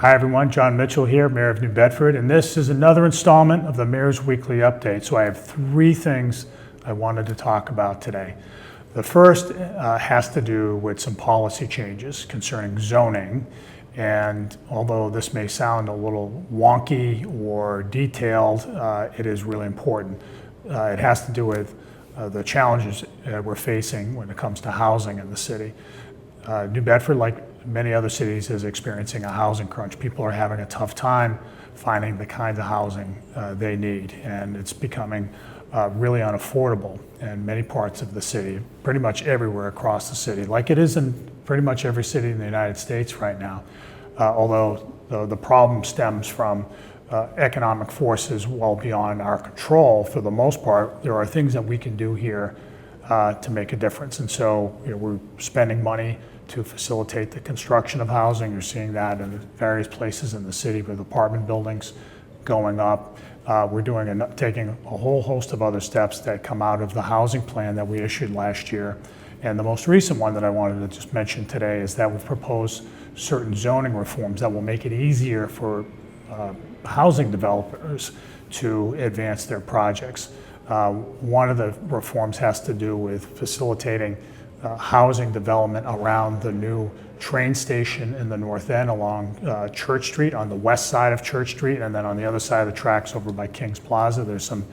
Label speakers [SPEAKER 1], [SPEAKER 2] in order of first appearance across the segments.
[SPEAKER 1] Hi everyone, Jon Mitchell here, Mayor of New Bedford, and this is another installment of the Mayor's Weekly Update. So I have three things I wanted to talk about today. The first has to do with some policy changes concerning zoning, and although this may sound a little wonky or detailed, it is really important. It has to do with the challenges we're facing when it comes to housing in the city. New Bedford, like many other cities, is experiencing a housing crunch. People are having a tough time finding the kinds of housing they need, and it's becoming really unaffordable in many parts of the city, pretty much everywhere across the city, like it is in pretty much every city in the United States right now. Although the problem stems from economic forces well beyond our control, for the most part, there are things that we can do here to make a difference. And so we're spending money to facilitate the construction of housing. You're seeing that in various places in the city with apartment buildings going up. We're taking a whole host of other steps that come out of the housing plan that we issued last year. And the most recent one that I wanted to just mention today is that we've proposed certain zoning reforms that will make it easier for housing developers to advance their projects. One of the reforms has to do with facilitating housing development around the new train station in the North End along Church Street, on the west side of Church Street, and then on the other side of the tracks over by Kings Plaza. There's some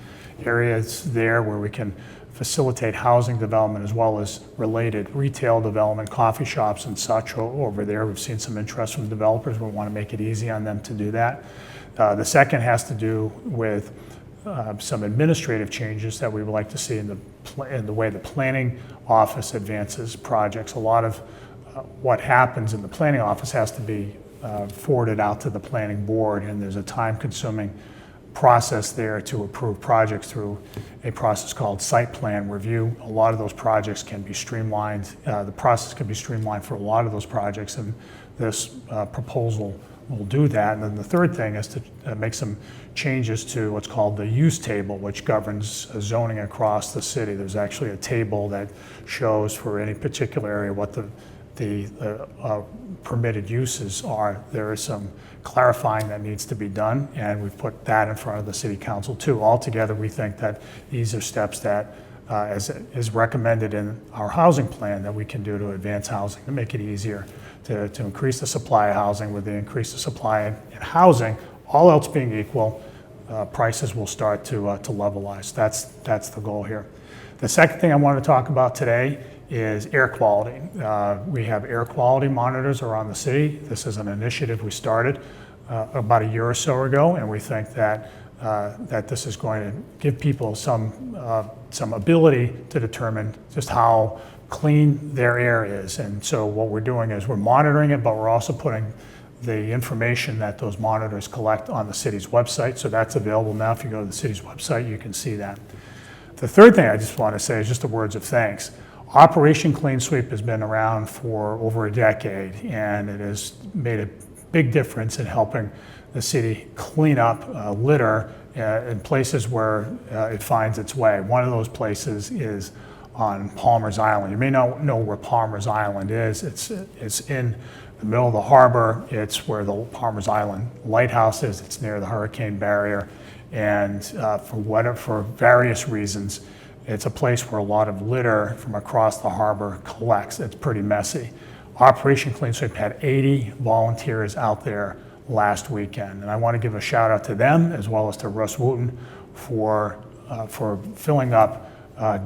[SPEAKER 1] areas there where we can facilitate housing development as well as related retail development, coffee shops and such over there. We've seen some interest from developers. We want to make it easy on them to do that. The second has to do with some administrative changes that we would like to see in the way the planning office advances projects. A lot of what happens in the planning office has to be forwarded out to the planning board, and there's a time-consuming process there to approve projects through a process called site plan review. A lot of those projects can be streamlined. The process can be streamlined for a lot of those projects, and this proposal will do that. And then the third thing is to make some changes to what's called the use table, which governs zoning across the city. There's actually a table that shows for any particular area what the permitted uses are. There is some clarifying that needs to be done, and we've put that in front of the City Council too. Altogether, we think that these are steps that, as is recommended in our housing plan, that we can do to advance housing, to make it easier to increase the supply of housing. With the increase of supply in housing, all else being equal, prices will start to levelize. That's the goal here. The second thing I want to talk about today is air quality. We have air quality monitors around the city. This is an initiative we started about a year or so ago, and we think that this is going to give people some ability to determine just how clean their air is. And so what we're doing is we're monitoring it, but we're also putting the information that those monitors collect on the city's website. So that's available now. If you go to the city's website, you can see that. The third thing I just want to say is just the words of thanks. Operation Clean Sweep has been around for over a decade, and it has made a big difference in helping the city clean up litter in places where it finds its way. One of those places is on Palmer's Island. You may not know where Palmer's Island is. It's in the middle of the harbor. It's where the Palmer's Island Lighthouse is. It's near the hurricane barrier, and for various reasons, it's a place where a lot of litter from across the harbor collects. It's pretty messy. Operation Clean Sweep had 80 volunteers out there last weekend, and I want to give a shout out to them as well as to Russ Wooten for filling up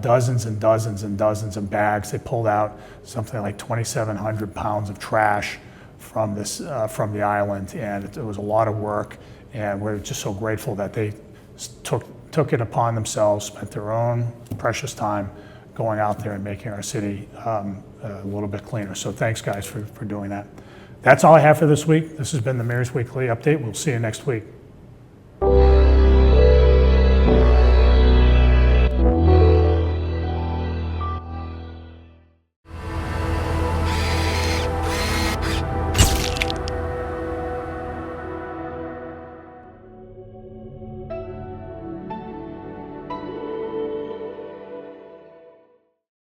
[SPEAKER 1] dozens and dozens and dozens of bags. They pulled out something like 2,700 pounds of trash from the island, and it was a lot of work, and we're just so grateful that they took it upon themselves, spent their own precious time going out there and making our city a little bit cleaner. So thanks, guys, for doing that. That's all I have for this week. This has been the Mayor's Weekly Update. We'll see you next week.